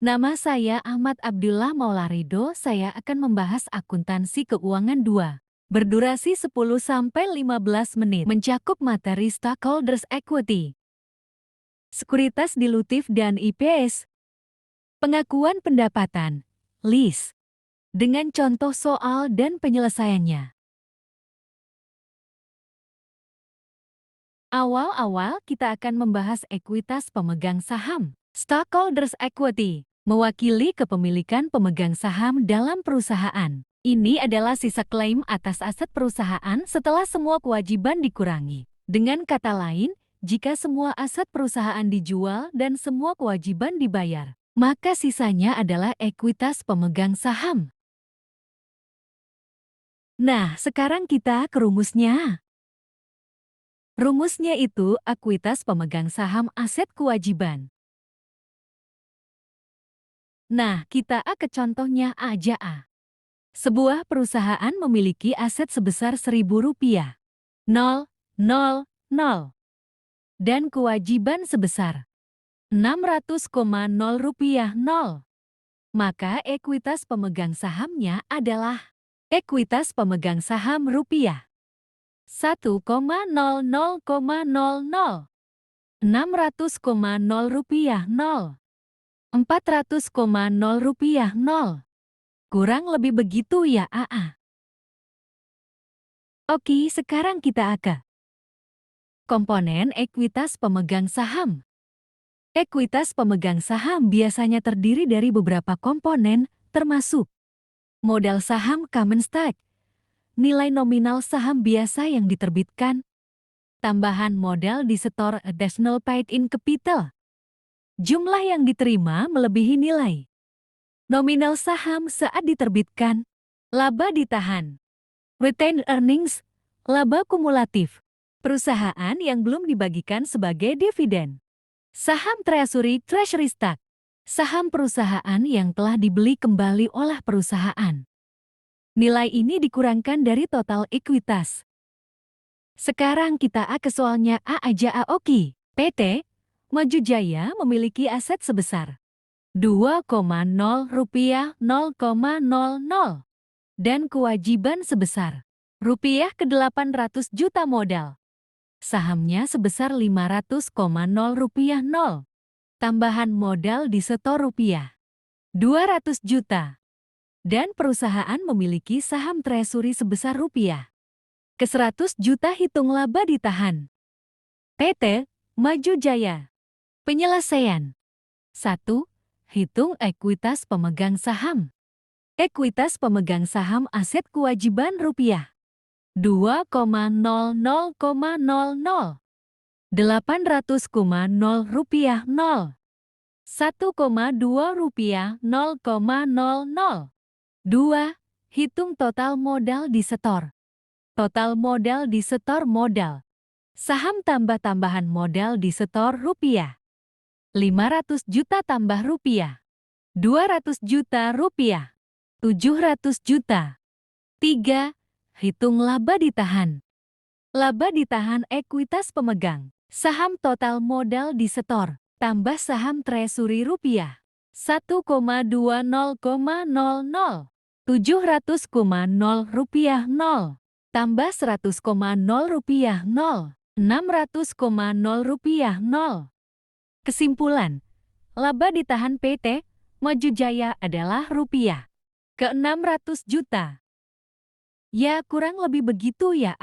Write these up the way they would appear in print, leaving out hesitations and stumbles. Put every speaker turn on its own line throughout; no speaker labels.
Nama saya Ahmad Abdullah Maularido, saya akan membahas akuntansi keuangan 2. Berdurasi 10-15 menit, mencakup materi stockholders equity, sekuritas dilutif dan IPS, pengakuan pendapatan, list, dengan contoh soal dan penyelesaiannya. Awal-awal kita akan membahas ekuitas pemegang saham, stockholders equity, mewakili kepemilikan pemegang saham dalam perusahaan. Ini adalah sisa klaim atas aset perusahaan setelah semua kewajiban dikurangi. Dengan kata lain, jika semua aset perusahaan dijual dan semua kewajiban dibayar, maka sisanya adalah ekuitas pemegang saham. Nah, sekarang kita ke rumusnya. Rumusnya itu ekuitas pemegang saham aset kewajiban. Nah, kita ke contohnya aja Sebuah perusahaan memiliki aset sebesar Rp1.000, 0, 0, 0, dan kewajiban sebesar Rp600,000, 0. Maka ekuitas pemegang sahamnya adalah ekuitas pemegang saham rupiah 1,00,00, 600,000 rupiah, 0, 400,000 rupiah, 0. Kurang lebih begitu ya, Oke, sekarang kita ke komponen ekuitas pemegang saham. Ekuitas pemegang saham biasanya terdiri dari beberapa komponen, termasuk modal saham common stock, nilai nominal saham biasa yang diterbitkan, tambahan modal disetor additional paid-in capital, jumlah yang diterima melebihi nilai nominal saham saat diterbitkan, laba ditahan, retained earnings, laba kumulatif, perusahaan yang belum dibagikan sebagai dividen, saham treasury stock, saham perusahaan yang telah dibeli kembali oleh perusahaan. Nilai ini dikurangkan dari total ekuitas. Sekarang kita ke soalnya aja oke. PT Maju Jaya memiliki aset sebesar Rp2,0, 0,00 dan kewajiban sebesar Rp800 juta modal. Sahamnya sebesar Rp500,000, 0. Tambahan modal disetor Rp200 juta. Dan perusahaan memiliki saham treasury sebesar Rp100 juta hitung laba ditahan. PT Maju Jaya. Penyelesaian 1. Hitung ekuitas pemegang saham. Ekuitas pemegang saham aset kewajiban rupiah 2,00,00, 800,000 rupiah, 0. 1,2 rupiah, 0,00. 2. Hitung total modal disetor. Total modal disetor modal. Saham tambah tambahan modal disetor Rp500 juta tambah Rp200 juta, 700 juta. 3. Hitung laba ditahan. Laba ditahan ekuitas pemegang saham total modal disetor, tambah saham treasury Rp1,20,00, 700,000 rupiah, 0, tambah Rp100,000, 0, 600,000 rupiah, 0. Kesimpulan, laba ditahan PT Maju Jaya adalah Rp600 juta. Ya, kurang lebih begitu ya,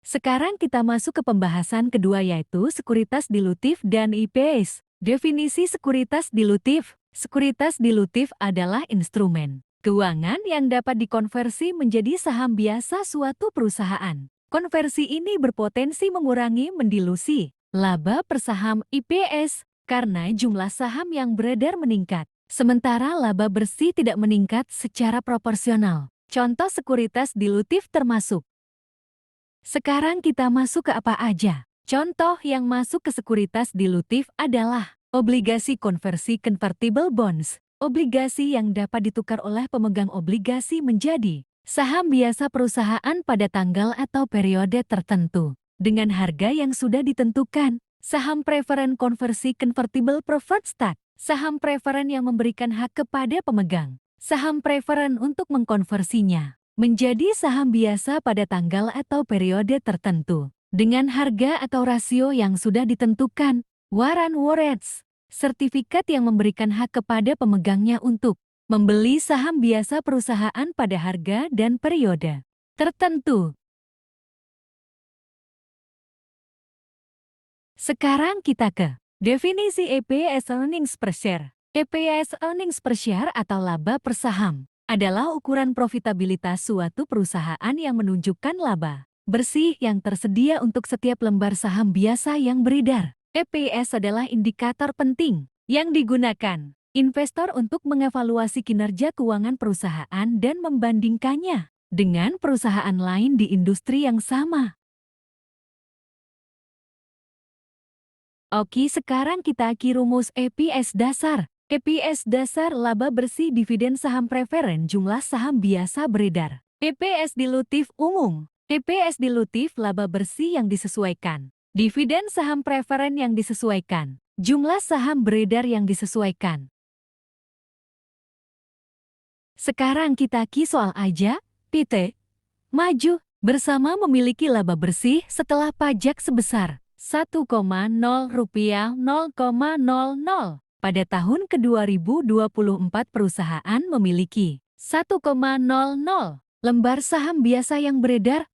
Sekarang kita masuk ke pembahasan kedua yaitu sekuritas dilutif dan IPS. Definisi sekuritas dilutif. Sekuritas dilutif adalah instrumen keuangan yang dapat dikonversi menjadi saham biasa suatu perusahaan. Konversi ini berpotensi mengurangi mendilusi laba per saham IPS karena jumlah saham yang beredar meningkat, sementara laba bersih tidak meningkat secara proporsional. Contoh sekuritas dilutif termasuk. Sekarang kita masuk ke apa aja. Contoh yang masuk ke sekuritas dilutif adalah obligasi konversi convertible bonds, obligasi yang dapat ditukar oleh pemegang obligasi menjadi saham biasa perusahaan pada tanggal atau periode tertentu dengan harga yang sudah ditentukan. Saham preferen konversi convertible preferred stock, Saham preferen yang memberikan hak kepada pemegang saham preferen untuk mengkonversinya menjadi saham biasa pada tanggal atau periode tertentu dengan harga atau rasio yang sudah ditentukan. Warrant warrants, sertifikat yang memberikan hak kepada pemegangnya untuk membeli saham biasa perusahaan pada harga dan periode tertentu. Sekarang kita ke definisi EPS earnings per share. EPS earnings per share atau laba per saham adalah ukuran profitabilitas suatu perusahaan yang menunjukkan laba bersih yang tersedia untuk setiap lembar saham biasa yang beredar. EPS adalah indikator penting yang digunakan investor untuk mengevaluasi kinerja keuangan perusahaan dan membandingkannya dengan perusahaan lain di industri yang sama. Oke, sekarang kita rumus EPS dasar. EPS dasar laba bersih dividen saham preferen jumlah saham biasa beredar. EPS dilutif umum. EPS dilutif laba bersih yang disesuaikan. Dividen saham preferen yang disesuaikan. Jumlah saham beredar yang disesuaikan. Sekarang kita soal aja. PT Maju bersama memiliki laba bersih setelah pajak sebesar 1,0 rupiah 0,00. Pada tahun ke-2024 perusahaan memiliki 1,00 lembar saham biasa yang beredar.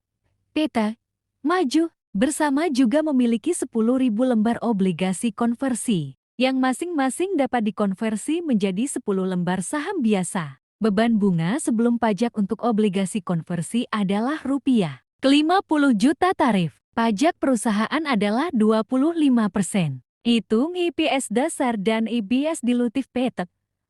PT Maju bersama juga memiliki 10.000 lembar obligasi konversi yang masing-masing dapat dikonversi menjadi 10 lembar saham biasa. Beban bunga sebelum pajak untuk obligasi konversi adalah rupiah ke-50 juta tarif. Pajak perusahaan adalah 25%. Hitung EPS dasar dan EPS dilutif PT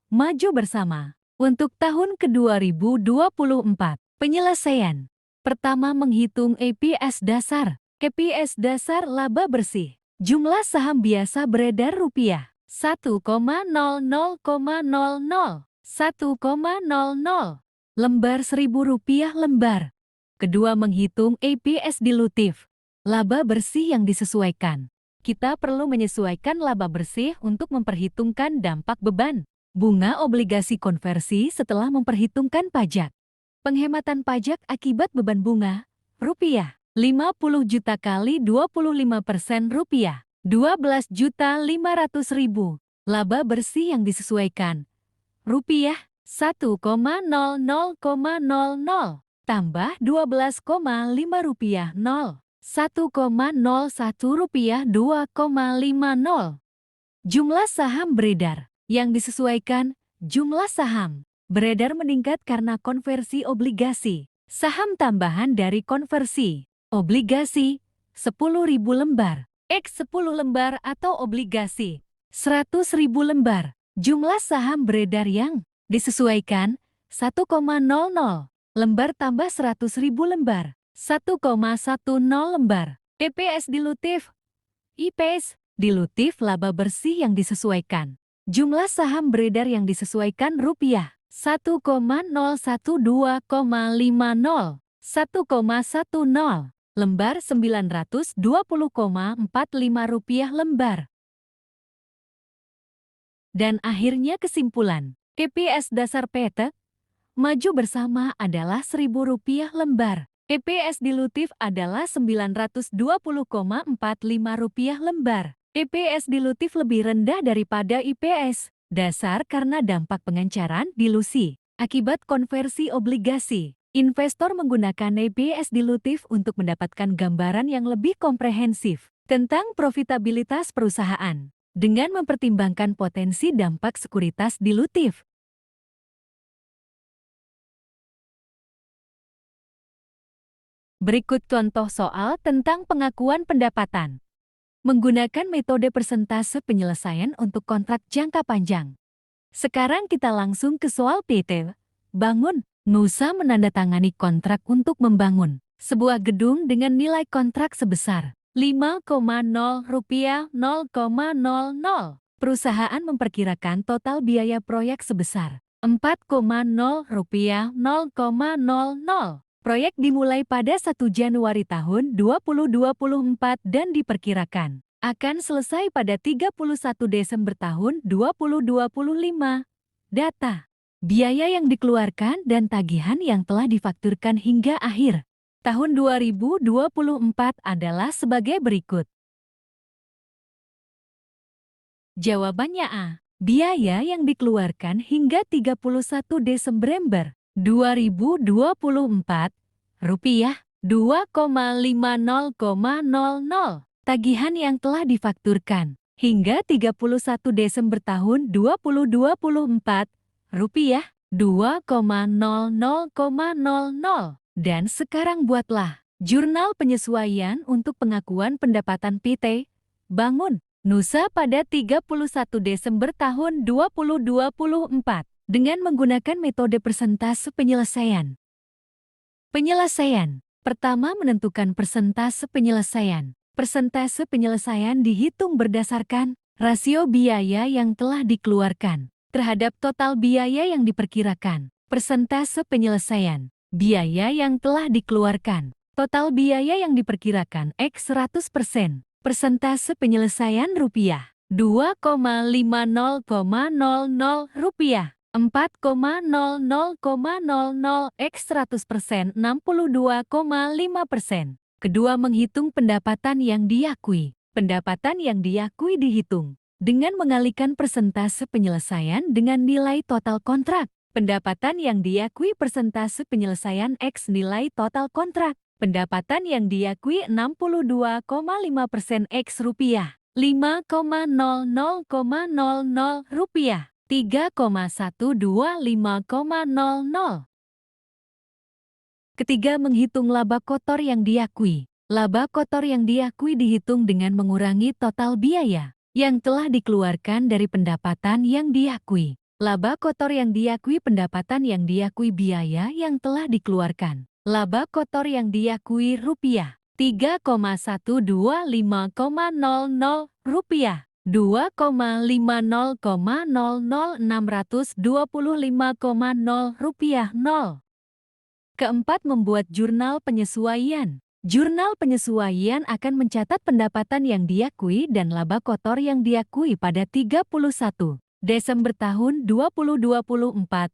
Maju bersama. Untuk tahun ke-2024, penyelesaian. Pertama, menghitung EPS dasar. EPS dasar laba bersih. Jumlah saham biasa beredar rupiah 1,00,00. 1,00 lembar Rp1.000 lembar. Kedua, menghitung EPS dilutif. Laba bersih yang disesuaikan. Kita perlu menyesuaikan laba bersih untuk memperhitungkan dampak beban bunga obligasi konversi setelah memperhitungkan pajak. Penghematan pajak akibat beban bunga, rupiah 50 juta kali 25% rupiah 12.500.000. Laba bersih yang disesuaikan. Rupiah 1,00,00 tambah 12,5 rupiah 0. 1,01 rupiah 2,50. Jumlah saham beredar yang disesuaikan. Jumlah saham beredar meningkat karena konversi obligasi saham tambahan dari konversi obligasi 10.000 lembar X 10 lembar atau obligasi 100.000 lembar. Jumlah saham beredar yang disesuaikan 1,00 lembar tambah 100.000 lembar 1,10 lembar. EPS dilutif. IPS dilutif laba bersih yang disesuaikan. Jumlah saham beredar yang disesuaikan rupiah 1,012,50 1,10 lembar 920,45 rupiah lembar. Dan akhirnya kesimpulan, EPS dasar PT Maju bersama adalah Rp1.000 lembar. EPS dilutif adalah 920,45 rupiah lembar. EPS dilutif lebih rendah daripada IPS dasar karena dampak pengencaran dilusi akibat konversi obligasi. Investor menggunakan EPS dilutif untuk mendapatkan gambaran yang lebih komprehensif tentang profitabilitas perusahaan dengan mempertimbangkan potensi dampak sekuritas dilutif. Berikut contoh soal tentang pengakuan pendapatan. Menggunakan metode persentase penyelesaian untuk kontrak jangka panjang. Sekarang kita langsung ke soal PT Bangun. Nusa menandatangani kontrak untuk membangun sebuah gedung dengan nilai kontrak sebesar 5,0 rupiah 0,00. Perusahaan memperkirakan total biaya proyek sebesar 4,0 rupiah 0,00. Proyek dimulai pada 1 Januari tahun 2024 dan diperkirakan akan selesai pada 31 Desember tahun 2025. Data, biaya yang dikeluarkan dan tagihan yang telah difakturkan hingga akhir tahun 2024 adalah sebagai berikut. Jawabannya A. Biaya yang dikeluarkan hingga 31 Desember 2024, rupiah 2,5000. Tagihan yang telah difakturkan hingga 31 Desember tahun 2024, rupiah 2,0000. Dan sekarang buatlah jurnal penyesuaian untuk pengakuan pendapatan PT Bangun Nusa pada 31 Desember tahun 2024 dengan menggunakan metode persentase penyelesaian. Penyelesaian. Pertama, menentukan persentase penyelesaian. Persentase penyelesaian dihitung berdasarkan rasio biaya yang telah dikeluarkan terhadap total biaya yang diperkirakan. Persentase penyelesaian. Biaya yang telah dikeluarkan. Total biaya yang diperkirakan X 100%. Persentase penyelesaian rupiah 2,5000 rupiah 4,0000 X 100% 62,5%. Kedua, menghitung pendapatan yang diakui. Pendapatan yang diakui dihitung dengan mengalihkan persentase penyelesaian dengan nilai total kontrak. Pendapatan yang diakui persentase penyelesaian X nilai total kontrak. Pendapatan yang diakui 62,5% X rupiah. 5,0000 rupiah. 3,125,00. Ketiga, menghitung laba kotor yang diakui. Laba kotor yang diakui dihitung dengan mengurangi total biaya yang telah dikeluarkan dari pendapatan yang diakui. Laba kotor yang diakui pendapatan yang diakui biaya yang telah dikeluarkan. Laba kotor yang diakui rupiah 3,125,00 rupiah 2,50,00 rupiah 0. Keempat, membuat jurnal penyesuaian. Jurnal penyesuaian akan mencatat pendapatan yang diakui dan laba kotor yang diakui pada 31 Desember tahun 2024.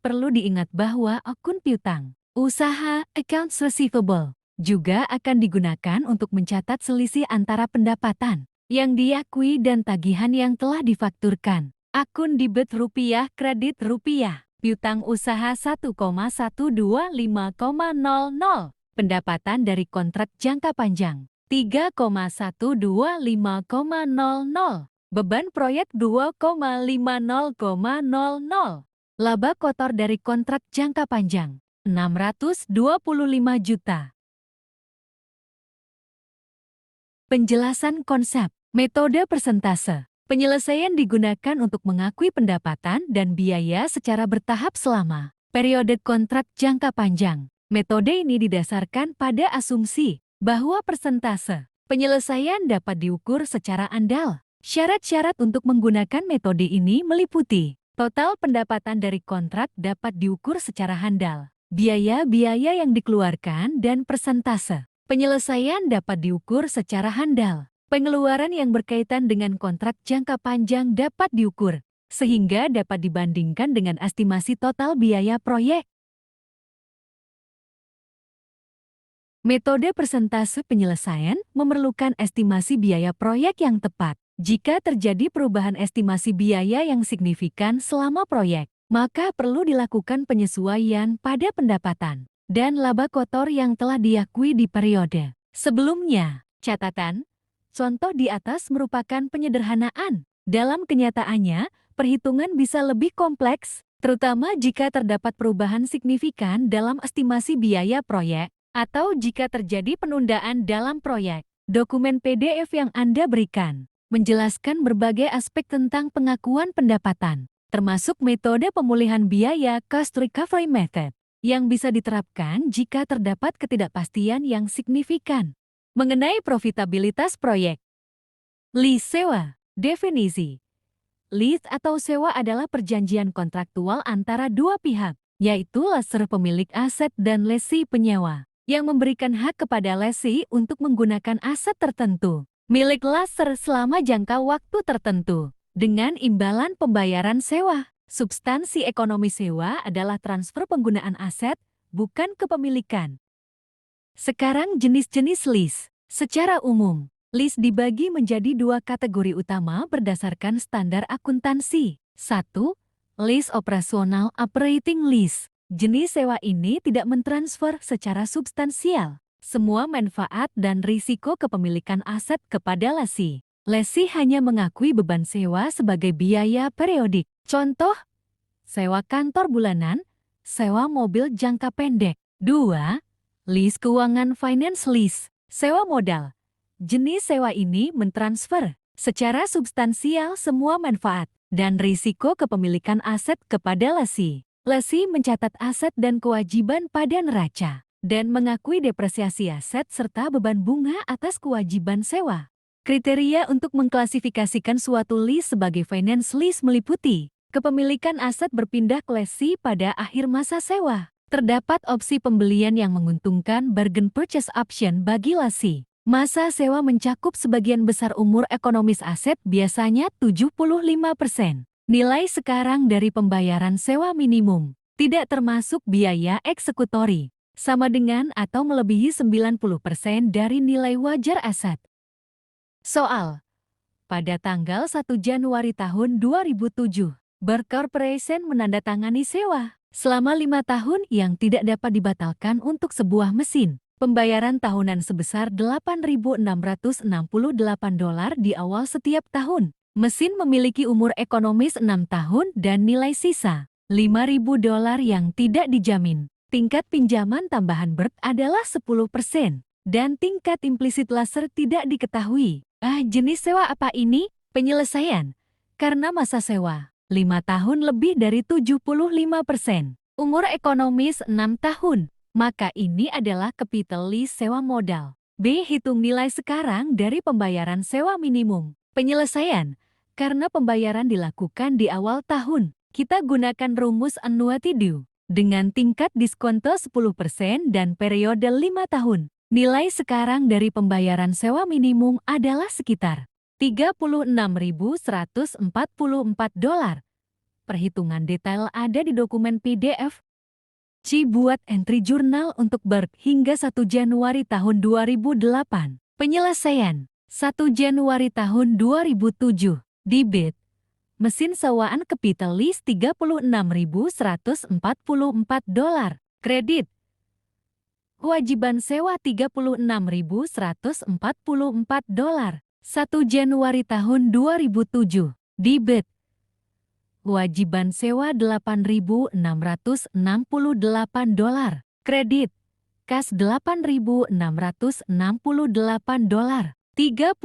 Perlu diingat bahwa akun piutang usaha accounts receivable juga akan digunakan untuk mencatat selisih antara pendapatan yang diakui dan tagihan yang telah difakturkan. Akun debit rupiah kredit rupiah piutang usaha 1,125,00. Pendapatan dari kontrak jangka panjang 3,125,00. Beban proyek 2,50,00. Laba kotor dari kontrak jangka panjang 625 juta. Penjelasan konsep. Metode persentase. Penyelesaian digunakan untuk mengakui pendapatan dan biaya secara bertahap selama periode kontrak jangka panjang. Metode ini didasarkan pada asumsi bahwa persentase penyelesaian dapat diukur secara andal. Syarat-syarat untuk menggunakan metode ini meliputi total pendapatan dari kontrak dapat diukur secara handal, biaya-biaya yang dikeluarkan dan persentase penyelesaian dapat diukur secara handal. Pengeluaran yang berkaitan dengan kontrak jangka panjang dapat diukur, sehingga dapat dibandingkan dengan estimasi total biaya proyek. Metode persentase penyelesaian memerlukan estimasi biaya proyek yang tepat. Jika terjadi perubahan estimasi biaya yang signifikan selama proyek, maka perlu dilakukan penyesuaian pada pendapatan dan laba kotor yang telah diakui di periode sebelumnya. Catatan, contoh di atas merupakan penyederhanaan. Dalam kenyataannya, perhitungan bisa lebih kompleks, terutama jika terdapat perubahan signifikan dalam estimasi biaya proyek atau jika terjadi penundaan dalam proyek. Dokumen PDF yang Anda berikan menjelaskan berbagai aspek tentang pengakuan pendapatan, termasuk metode pemulihan biaya cost recovery method, yang bisa diterapkan jika terdapat ketidakpastian yang signifikan mengenai profitabilitas proyek. Lease sewa. Definisi. Lease atau sewa adalah perjanjian kontraktual antara dua pihak, yaitu lessor pemilik aset dan lessee penyewa, yang memberikan hak kepada lessee untuk menggunakan aset tertentu milik laser selama jangka waktu tertentu. Dengan imbalan pembayaran sewa, substansi ekonomi sewa adalah transfer penggunaan aset, bukan kepemilikan. Sekarang jenis-jenis lease. Secara umum, lease dibagi menjadi dua kategori utama berdasarkan standar akuntansi. 1. Lease operasional operating lease. Jenis sewa ini tidak mentransfer secara substansial semua manfaat dan risiko kepemilikan aset kepada lesi. Lesi hanya mengakui beban sewa sebagai biaya periodik. Contoh, sewa kantor bulanan, sewa mobil jangka pendek. 2. Lease keuangan finance lease, sewa modal. Jenis sewa ini mentransfer secara substansial semua manfaat dan risiko kepemilikan aset kepada lesi. Lesi mencatat aset dan kewajiban pada neraca dan mengakui depresiasi aset serta beban bunga atas kewajiban sewa. Kriteria untuk mengklasifikasikan suatu lease sebagai finance lease meliputi kepemilikan aset berpindah ke lesi pada akhir masa sewa. Terdapat opsi pembelian yang menguntungkan bargain purchase option bagi lesi. Masa sewa mencakup sebagian besar umur ekonomis aset biasanya 75%. Nilai sekarang dari pembayaran sewa minimum, tidak termasuk biaya eksekutori, sama dengan atau melebihi 90% dari nilai wajar aset. Soal. Pada tanggal 1 Januari tahun 2007, Bird Corporation menandatangani sewa selama 5 tahun yang tidak dapat dibatalkan untuk sebuah mesin. Pembayaran tahunan sebesar $8.668 di awal setiap tahun. Mesin memiliki umur ekonomis 6 tahun dan nilai sisa $5.000 yang tidak dijamin. Tingkat pinjaman tambahan Bird adalah 10% dan tingkat implisit laser tidak diketahui. Jenis sewa apa ini? Penyelesaian. Karena masa sewa 5 tahun lebih dari 75%. Umur ekonomis 6 tahun. Maka ini adalah capital lease sewa modal. B. Hitung nilai sekarang dari pembayaran sewa minimum. Penyelesaian. Karena pembayaran dilakukan di awal tahun, kita gunakan rumus annuity due dengan tingkat diskonto 10% dan periode 5 tahun. Nilai sekarang dari pembayaran sewa minimum adalah sekitar $36.144. Perhitungan detail ada di dokumen PDF. C. Buat entry jurnal untuk Bird hingga 1 Januari tahun 2008. Penyelesaian 1 Januari tahun 2007. Debit. Mesin sewaan capital lease $36.144. Kredit. Kewajiban sewa $36.144. 1 Januari tahun 2007. Debit. Kewajiban sewa $8.668. Kredit. Kas $8.668. 31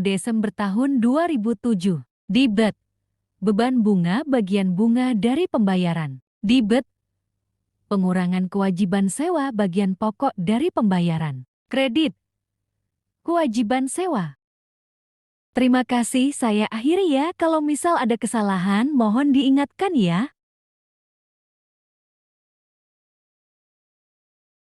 Desember tahun 2007. Debit. Beban bunga bagian bunga dari pembayaran. Debit. Pengurangan kewajiban sewa bagian pokok dari pembayaran. Kredit. Kewajiban sewa. Terima kasih, saya akhiri ya. Kalau misal ada kesalahan, mohon diingatkan ya.